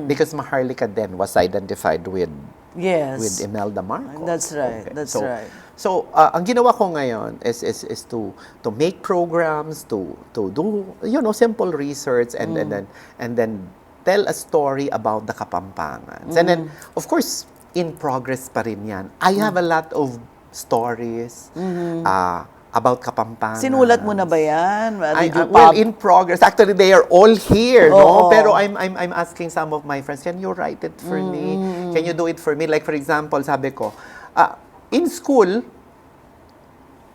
Because Maharlika then was identified with Imelda Marcos. That's right. Okay. That's right. So, ang ginawa ko ngayon is to make programs, to do simple research and then tell a story about the Kapampangans. And then of course, in progress pa rin yan. I have a lot of stories about Kapampangan. Sinulat mo na ba yan? In progress. Actually, they are all here, no? Pero I'm asking some of my friends, can you write it for me? Can you do it for me? Like for example, sabi ko, in school,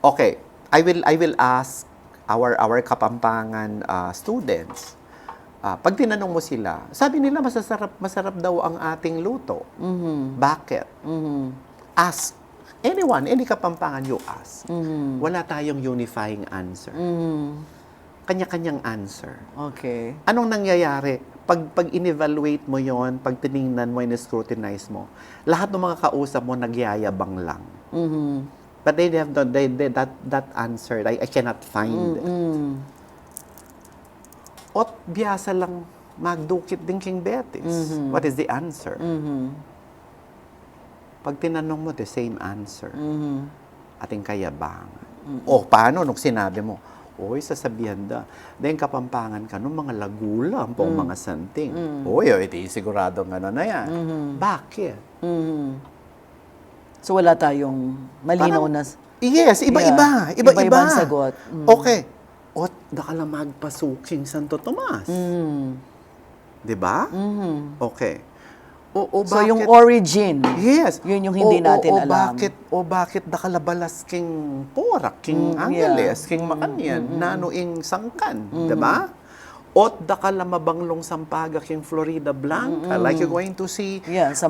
okay, I will ask our Kapampangan students, pag tinanong mo sila, sabi nila masarap daw ang ating luto. Bakit? Ask anyone, any Kapampangan you ask. Wala tayong unifying answer. Kanya-kanyang answer. Okay. Anong nangyayari? Pag in-evaluate mo yon, pag tiningnan mo, in-scrutinize mo, lahat ng mga kausap mo nagyayabang lang. But they have that answer. I cannot find it. Ot biyasa lang magdukit din King Betis. What is the answer? Pag tinanong mo, the same answer. Ating kayabangan. O, paano nung sinabi mo? Oy, sasabihan da. Dahil Kapampangan ka nung mga lagulang po mga santing. Oy, iti sigurado nga na yan. Bakit? So wala tayong malinaw na... Yes, iba-iba. Yeah. Iba-iba. Iba-ibang sagot. Okay. Ot, dakala magpasuking Santo Tomas. Di ba? Okay. O So bakit, yung origin, yes. yun yung hindi natin alam. Bakit dakalabalas king Porak, king Angeles, king Maanyan, nanoing Sangkan, di ba? Ot dakalamabang Sampaga, king Florida Blanca, like you're going to see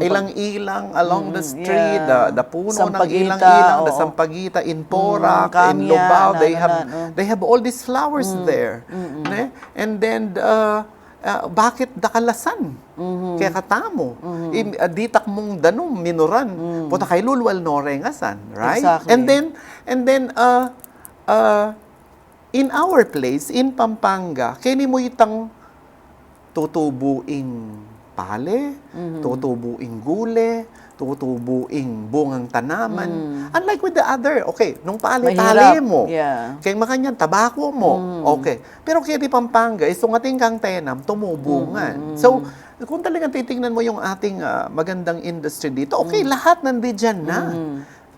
ilang-ilang along the street, the puno ng ilang-ilang, the Sampaguita in Porak, in Lubao, they have all these flowers there. And then, bakit dakalasan? Kaya katamo. Ditak mong danom, minuran. Puta kay lulwal norengasan, right? Exactly. And then, in our place, in Pampanga, kini mo itang tutubuing pale, tutubuing gule, tutubuing bungang tanaman. Unlike with the other, okay, nung pale-pale mo, kaya makanyan, tabako mo, okay. Pero kaya di Pampanga, isong ating kang tenam, tumubungan. So, kung talagang titingnan mo yung ating magandang industry dito, okay, lahat nandiyan na.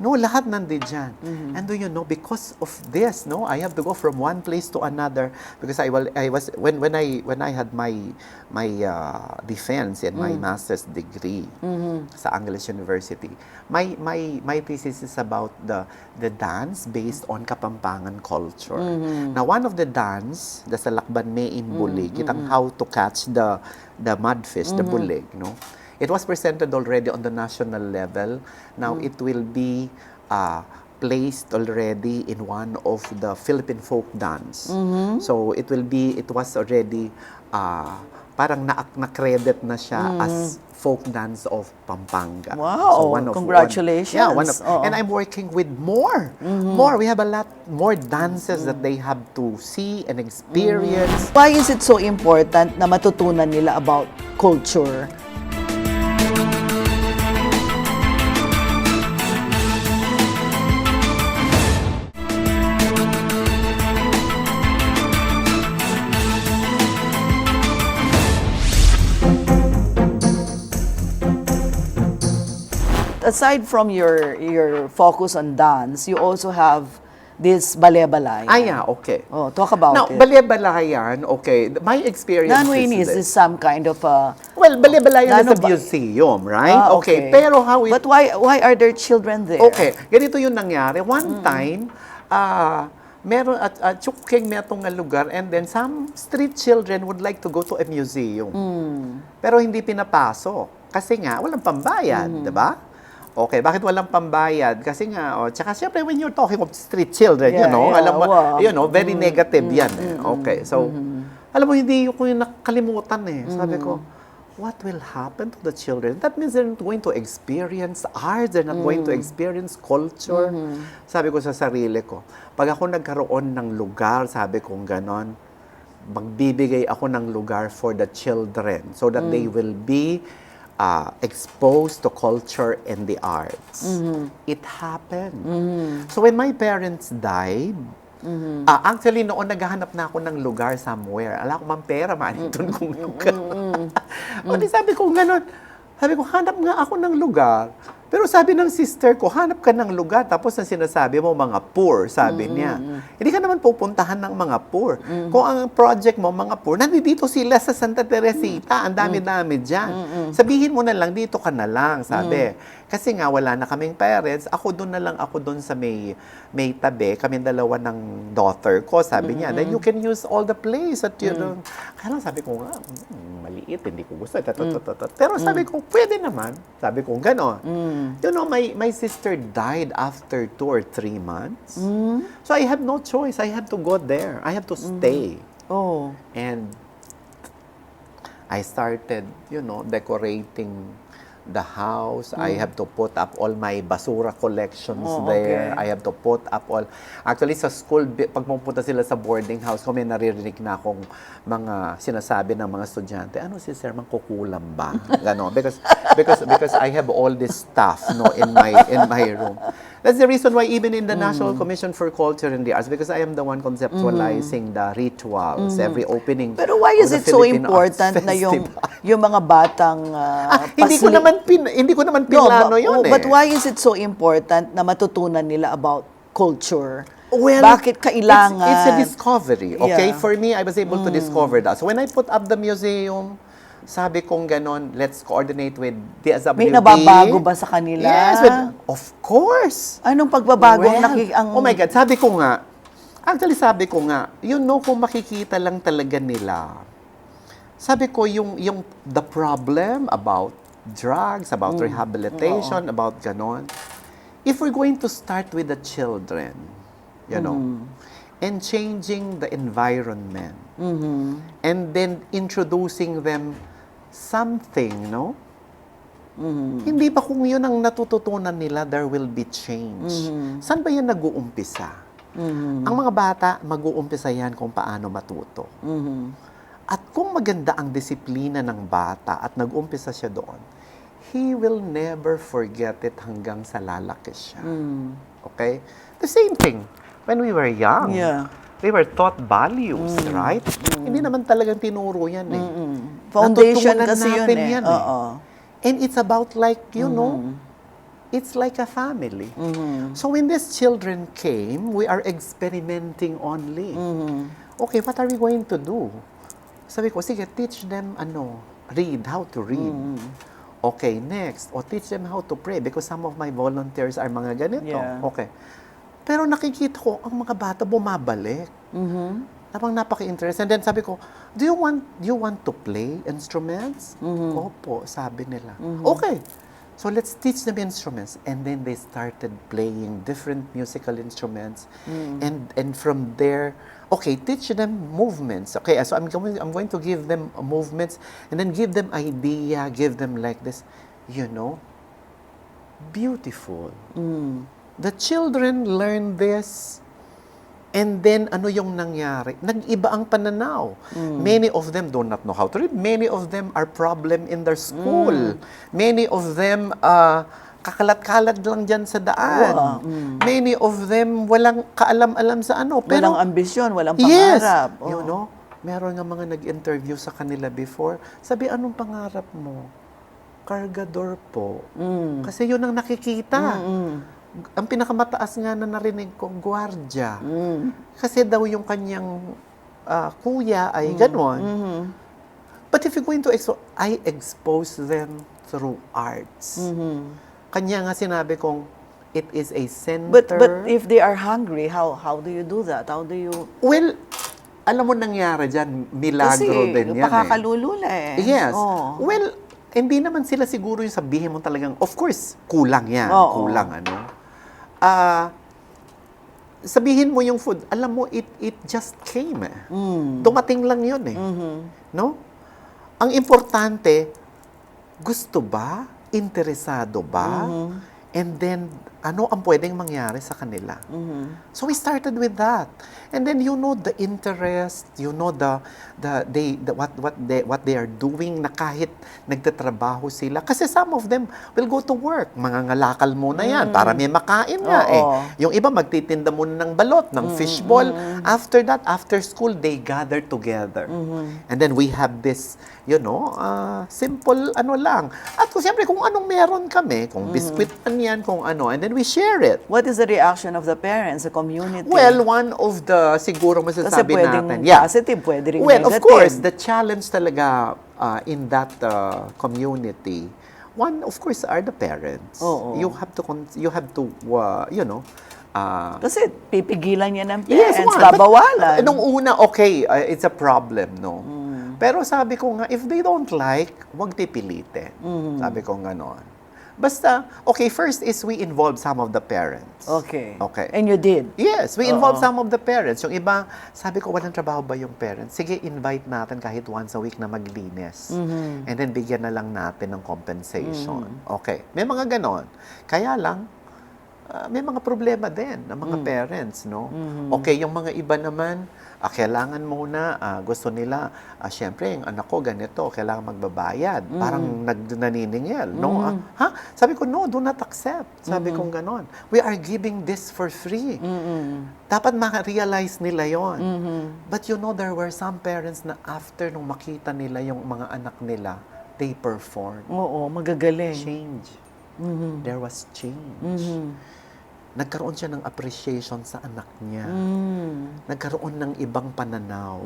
No, lahat nandiyan. And do you know, because of this, no, I have to go from one place to another because I was when I had my defense and my master's degree sa Angeles University. My thesis is about the dance based on Kapampangan culture. Now, one of the dance, the Salakban Me in Bulig, itang how to catch the mudfish, the bulig, no? It was presented already on the national level. Now, it will be placed already in one of the Philippine folk dance. So, it was already, parang na-credit na siya as folk dance of Pampanga. Wow, congratulations. And I'm working with more. More. We have a lot more dances that they have to see and experience. Why is it so important na matutunan nila about culture? Aside from your focus on dance, you also have this balay-balay. Okay. Oh, talk about Now, it. balay-balayan, okay, my experience Nanwini, is this some kind of a... Well, balay-balayan is a Nano ba- museum, right? okay. Pero how it... But why are there children there? Okay, ganito yung nangyari. One time, meron at Chukking metong nga lugar and then some street children would like to go to a museum. Pero hindi pinapasok. Kasi nga, walang pambayad, di ba? Okay, bakit walang pambayad? Kasi nga, tsaka siyempre when you're talking of street children, alam mo, very negative yan. Okay, so, alam mo, hindi ko yung nakalimutan Sabi ko, what will happen to the children? That means they're not going to experience art, they're not going to experience culture. Sabi ko sa sarili ko, pag ako nagkaroon ng lugar, sabi ko ganon, magbibigay ako ng lugar for the children so that they will be exposed to culture and the arts. It happened. So when my parents died, actually noon naghahanap na ako ng lugar somewhere. Ala ko mang pera, maanitun kong lugar. Sabi ko gano'n. Sabi ko, hanap nga ako ng lugar. Pero sabi ng sister ko, hanap ka ng lugar. Tapos ang sinasabi mo, mga poor, sabi niya. Hindi ka naman pupuntahan ng mga poor. Kung ang project mo, mga poor, nandito sila sa Santa Teresita. Ang dami-dami dyan. Sabihin mo na lang, dito ka na lang, sabi. Kasi nga, wala na kaming parents. Ako doon na lang, ako doon sa may tabi. Kami dalawa ng daughter ko, sabi niya. Then you can use all the place at yun. Kaya lang sabi ko nga, maliit, hindi ko gusto. Pero sabi ko, pwede naman. Sabi ko, gano'n. You know, my sister died after 2 or 3 months. So I have no choice. I have to go there. I have to stay. Oh. And I started, you know, decorating the house. I have to put up all my basura collections there. Okay. I have to put up all... Actually, sa school, pag pumunta sila sa boarding house, kung may naririnig na akong mga sinasabi ng mga estudyante, ano si Sir, mangkukulam ba? Gano? Because I have all this stuff, no, in my room. That's the reason why even in the National Commission for Culture and the Arts, because I am the one conceptualizing the rituals, every opening. Pero why is of it the so Philippine Arts important na Festival. yung mga batang Hindi ko naman pinlano yun eh. But why is it so important na matutunan nila about culture? Well, Bakit kailangan? It's a discovery, okay? Yeah. For me, I was able to discover that. So when I put up the museum, sabi kong ganon, let's coordinate with DSWD. May nababago ba sa kanila? Yes, of course. Anong pagbabago Well, oh my God, sabi ko nga, you know, kung makikita lang talaga nila, sabi ko, yung the problem about drugs, about rehabilitation, about ganon, if we're going to start with the children, you know, and changing the environment, and then introducing them something, no? Hindi ba kung yun ang natututunan nila, there will be change? Saan ba yan nag-uumpisa? Ang mga bata, mag-uumpisa yan kung paano matuto. At kung maganda ang disiplina ng bata at nag-umpisa siya doon, he will never forget it hanggang sa lalaki siya. Okay? The same thing, when we were young, we were taught values, right? Hindi naman talagang tinuro yan eh. Foundation Natutunan kasi natin yun eh. yan And it's about like, you know, it's like a family. So when these children came, we are experimenting only. Okay, what are we going to do? Sabi ko, sige, teach them read, how to read. Okay, next. O teach them how to pray because some of my volunteers are mga ganito. Yeah. Okay. Pero nakikita ko, ang mga bata bumabalik. Napaka-interest. And then sabi ko, do you want to play instruments? Opo, sabi nila. Okay. So let's teach them instruments. And then they started playing different musical instruments. And from there, okay, teach them movements. Okay, so I'm going to give them movements and then give them idea, give them like this. You know, beautiful. The children learn this. And then, ano yung nangyari? Nag-iba ang pananaw. Many of them do not know how to read. Many of them are problem in their school. Many of them, kakalat-kalat lang dyan sa daan. Many of them, walang kaalam-alam sa ano. Pero, walang ambisyon, walang yes, pangarap. you know, meron nga mga nag-interview sa kanila before. Sabi, anong pangarap mo? Kargador po. Kasi yun ang nakikita. Ang pinakamataas nga na narinig ko, gwardya. Kasi daw yung kanyang kuya ay ganon. But if you're going to I expose them through arts. Kanya nga sinabi kong, it is a center. But if they are hungry, how do you do that? How do you... Well, alam mo nangyari dyan, milagro din yan pakakalulula eh. Yes. Oh. Well, hindi naman sila siguro yung sabihin mo talagang, of course, kulang yan. Oo. Kulang, sabihin mo yung food, alam mo, it just came eh. Dumating lang yun eh. No? Ang importante, gusto ba? Interesado ba? And then, ano ang pwedeng mangyari sa kanila. So we started with that. And then you know the interest, you know what they are doing na kahit nagtatrabaho sila. Kasi some of them will go to work. Mangangalakal muna yan para may makain nga Oo. eh. Yung iba magtitinda muna ng balot, ng fishball. After that, after school, they gather together. And then we have this, you know, simple ano lang. At siyempre kung anong meron kami, kung biskwit man yan, kung ano, and then we share it. What is the reaction of the parents, the community? Well, one of the siguro kasi masasabi pwedeng natin. Yeah. positive, pwede rin Well, negative. of course, the challenge talaga in that community, one, of course, are the parents. Oo. You have to, you know, Kasi pipigilan niya ng yes, parents, one. But, babawalan. nung una, okay, it's a problem, no? Pero sabi ko nga, if they don't like, huwag pipilitin. Sabi ko ganon. Basta, okay, first is we involve some of the parents. Okay. Okay. And you did? Yes, we involve some of the parents. Yung iba, sabi ko, walang trabaho ba yung parents? Sige, invite natin kahit once a week na maglinis. And then bigyan na lang natin ng compensation. Okay. May mga ganon. Kaya lang, may mga problema din ng mga parents, no? Okay, yung mga iba naman, kailangan muna, gusto nila, syempre, yung anak ko ganito, kailangan magbabayad. Parang naniningil, no? Ha? Sabi ko, no, do not accept. Sabi ko ganon. We are giving this for free. Dapat ma-realize nila yon. But you know, there were some parents na after nung makita nila yung mga anak nila, they perform. Oo, magagaling. Change. There was change. Nagkaroon siya ng appreciation sa anak niya. Nagkaroon ng ibang pananaw.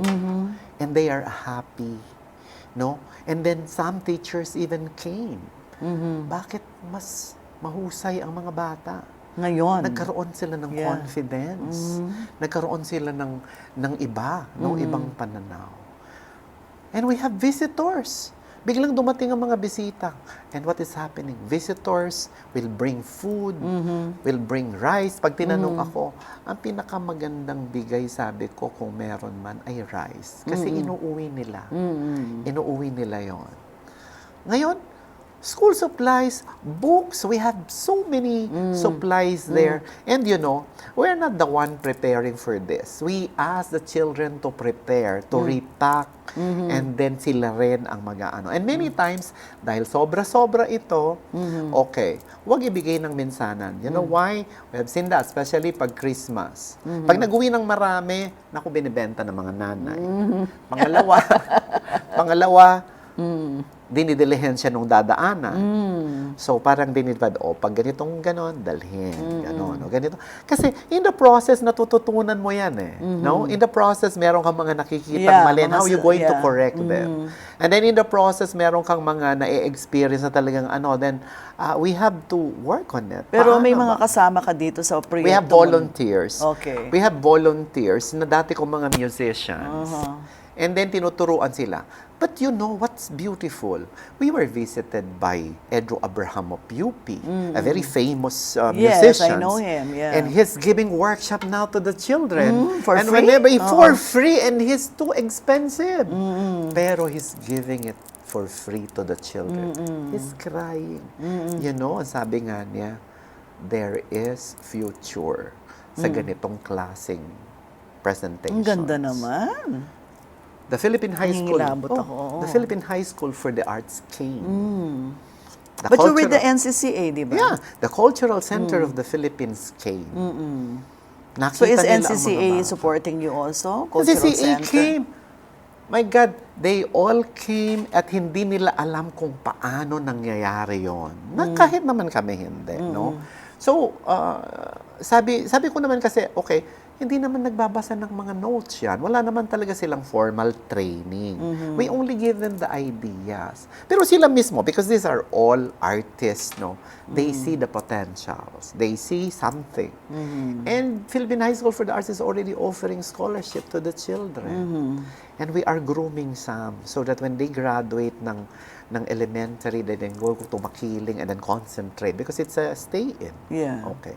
And they are happy. No? And then some teachers even came. Bakit mas mahusay ang mga bata? Ngayon. Nagkaroon sila ng confidence. Nagkaroon sila ng iba, no? Ibang pananaw. And we have visitors. Biglang dumating ang mga bisita. And what is happening? Visitors will bring food, will bring rice. Pag tinanong ako, ang pinakamagandang bigay, sabi ko, kung meron man, ay rice. Kasi inuuwi nila. Inuuwi nila yon. Ngayon, school supplies, books, we have so many supplies there. And you know, we're not the one preparing for this. We ask the children to prepare, to repack, and then sila rin ang mag-aano. And many times, dahil sobra-sobra ito, okay, huwag ibigay ng minsanan. You know why? We have seen that, especially pag Christmas. Pag nag-uwi ng marami, naku, binibenta ng mga nanay. Pangalawa, dinidilihin siya nung dadaanan. So, parang dinidpad, pag ganitong ganon, dalhin. Ganon, o ganito. Kasi, in the process, natututunan mo yan eh. No? In the process, meron kang mga nakikitang mali. How you going to correct them? And then, in the process, meron kang mga na-experience na talagang then, we have to work on it. Pero may Paano mga ba? kasama ka dito sa proyekto. We have volunteers. Okay. We have volunteers na dati kong mga musicians. And then tinuturuan sila. But you know what's beautiful? We were visited by Edro Abraham of UP, a very famous Yes, musician. I know him, yeah. And he's giving workship now to the children. For and free? whenever for free, and he's too expensive. Pero he's giving it for free to the children. He's crying. You know, ang sabi nga niya, there is future sa ganitong klaseng presentations. Ang ganda naman. The Philippine High School. Nangingilabot ako, oo. The Philippine High School for the Arts came. The But you're with the cultural- NCCA, di ba? Yeah, the Cultural Center of the Philippines came. Nakita So is nila ang mga NCCA bata. supporting you also? Cultural NCCA Center? came. My God, they all came at hindi nila alam kung paano nangyayari yon. Kahit naman kami hindi, no? So, sabi ko naman kasi, okay, hindi naman nagbabasa ng mga notes yan. Wala naman talaga silang formal training. We only give them the ideas. Pero sila mismo, because these are all artists, no? They see the potentials. They see something. And Philippine High School for the Arts is already offering scholarship to the children. And we are grooming some so that when they graduate ng elementary, they then go to Makiling and then concentrate because it's a stay-in. Yeah. Okay.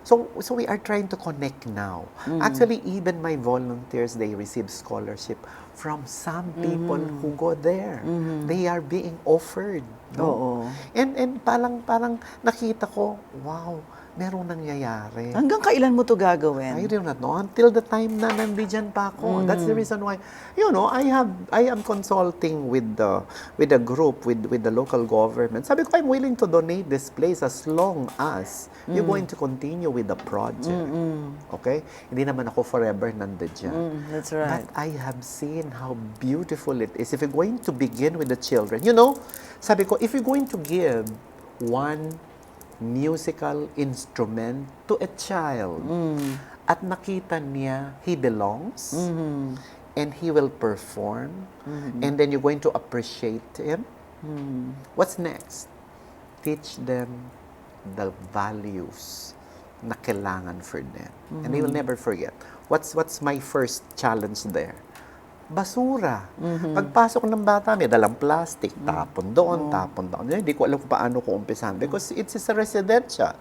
So we are trying to connect now. Actually, even my volunteers, they receive scholarship from some people who go there. They are being offered. No? Oo. And parang nakita ko, wow, merong nangyayari. Hanggang kailan mo to gagawin? I do not know until the time na nandiyan pa ako. That's the reason why, I am consulting with the group, with the local government. Sabi ko, I'm willing to donate this place as long as you're going to continue with the project. Okay? Hindi naman ako forever nandiyan. That's right. But I have seen how beautiful it is. If you're going to begin with the children, sabi ko, if you're going to give one musical instrument to a child at nakita niya he belongs and he will perform and then you're going to appreciate him, what's next? Teach them the values na kailangan for them. And they will never forget. What's my first challenge there? Basura. Pagpasok ng bata, may dalang plastic, tapon doon, tapon doon. Hindi ko alam kung paano ko umpisahan because it's a residential.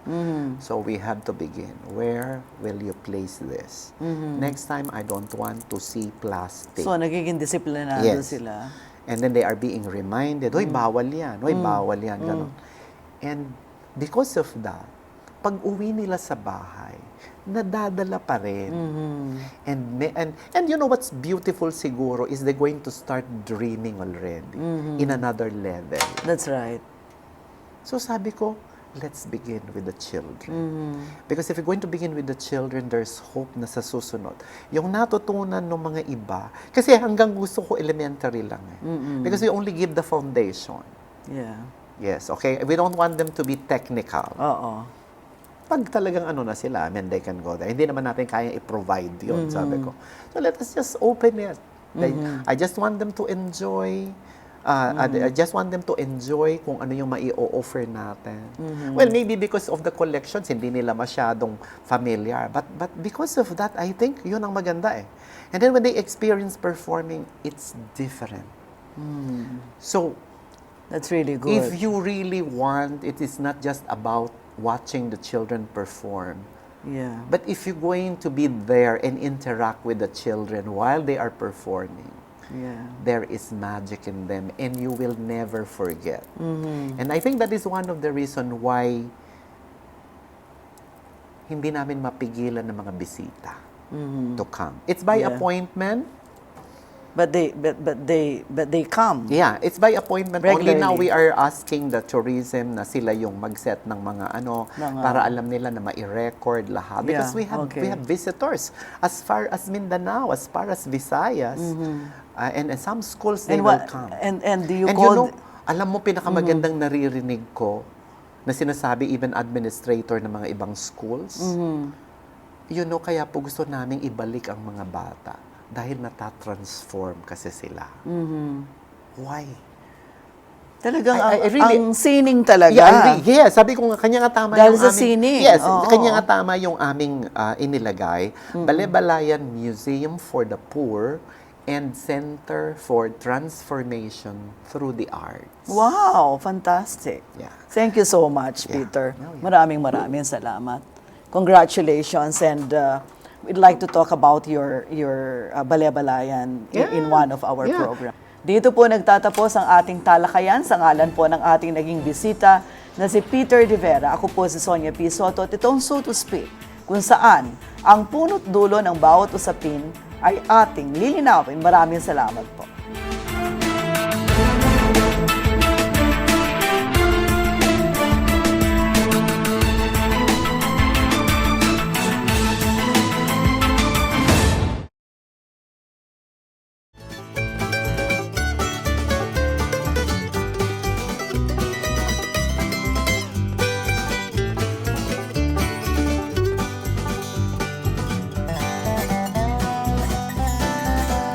So we have to begin. Where will you place this? Next time, I don't want to see plastic. So, nagiging disiplinado Yes. sila. And then they are being reminded, hoy, bawal yan, hoy, bawal yan, gano'n. And because of that, pag uwi nila sa bahay, nadadala pa rin. And you know what's beautiful siguro is they're going to start dreaming already in another level. That's right. So sabi ko, let's begin with the children. Because if you're going to begin with the children, there's hope na sa susunod. Yung natutunan ng mga iba, kasi hanggang gusto ko elementary lang eh. Because we only give the foundation. Yeah. Yes, okay? We don't want them to be technical. Oo. Pag talagang ano na sila, I mean, they can go there. Hindi naman natin kaya i-provide yun, sabi ko. So let us just open it. I just want them to enjoy. I just want them to enjoy kung ano yung mai-offer natin. Well, maybe because of the collections, hindi nila masyadong familiar. But because of that, I think yun ang maganda eh. And then when they experience performing, it's different. So, That's really good. if you really want, it is not just about watching the children perform. Yeah. But if you're going to be there and interact with the children while they are performing, Yeah. there is magic in them and you will never forget. And I think that is one of the reason why hindi namin mapigilan ng mga bisita to come. It's by Yeah. appointment. But they come. Yeah, it's by appointment. Only now Regularly. we are asking the tourism na sila yung mag-set ng mga para alam nila na mai-record lahat. Because Yeah, we have visitors as far as Mindanao, as far as Visayas, and some schools they will come. And do you And call alam mo pinakamagandang naririnig ko na sinasabi even administrator ng mga ibang schools, kaya po gusto naming ibalik ang mga bata. Dahil natatransform kasi sila. Why? talagang I really- ang sining talaga? Yeah, sabi ko nga, kanya nga tama Dahil yung sa aming... sining. Yes, Oo. kanya nga tama yung aming inilagay. Balebalayan Museum for the Poor and Center for Transformation through the Arts. Wow, fantastic. Yeah. Thank you so much, Yeah. Peter. Oh, yeah. Maraming salamat. Congratulations, and we'd like to talk about your Balebalayan in one of our Yeah. programs. Dito po nagtatapos ang ating talakayan sa ngalan po ng ating naging bisita na si Peter De Vera. Ako po si Sonia P. Soto at itong So to Speak, kung saan ang punot dulo ng bawat usapin ay ating lilinawin. Maraming salamat po.